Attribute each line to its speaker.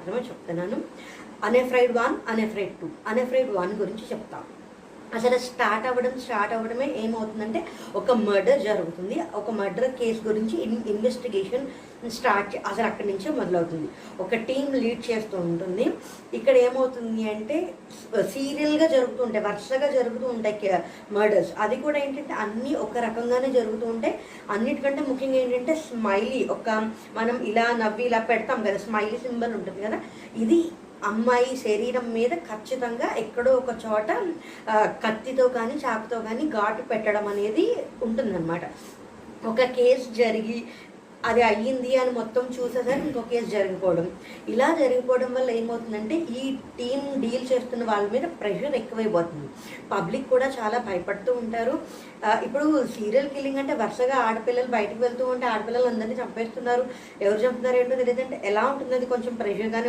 Speaker 1: మాత్రమే చెప్తున్నాను. అన్అఫ్రైడ్ 1, అన్అఫ్రైడ్ 2. అన్అఫ్రైడ్ 1 గురించి చెప్తాను. అసలు స్టార్ట్ అవ్వడమే ఏమవుతుందంటే ఒక మర్డర్ జరుగుతుంది. ఒక మర్డర్ కేసు గురించి ఇన్వెస్టిగేషన్ అసలు అక్కడి నుంచే మొదలవుతుంది. ఒక టీం లీడ్ చేస్తూ ఉంటుంది. ఇక్కడ ఏమవుతుంది అంటే సీరియల్గా జరుగుతూ ఉంటాయి, వరుసగా జరుగుతూ ఉంటాయి మర్డర్స్. అది కూడా ఏంటంటే అన్నీ ఒక రకంగానే జరుగుతూ ఉంటాయి. అన్నిటికంటే ముఖ్యంగా ఏంటంటే స్మైలీ, మనం ఇలా నవ్వి ఇలా పెడతాం కదా, స్మైలీ సింబల్ ఉంటుంది కదా, ఇది అమ్మాయి శరీరం మీద ఖచ్చితంగా ఎక్కడో ఒక చోట కత్తితో కానీ చాకుతో కానీ ఘాటు పెట్టడం అనేది ఉంటుందన్నమాట. ఒక కేసు జరిగి అది అయ్యింది అని మొత్తం చూసేసరికి ఇంకో కేసు జరిగిపోవడం, ఇలా జరిగిపోవడం వల్ల ఏమవుతుందంటే ఈ టీం డీల్ చేస్తున్న వాళ్ళ మీద ప్రెషర్ ఎక్కువైపోతుంది. పబ్లిక్ కూడా చాలా భయపడుతూ ఉంటారు. ఇప్పుడు సీరియల్ కిల్లింగ్ అంటే వరుసగా ఆడపిల్లలు బయటకు వెళ్తూ ఉంటే ఆడపిల్లలు అందరినీ చంపేస్తున్నారు, ఎవరు చంపుతున్నారు ఏంటో తెలియదంటే ఎలా ఉంటుంది, అది కొంచెం ప్రెషర్గానే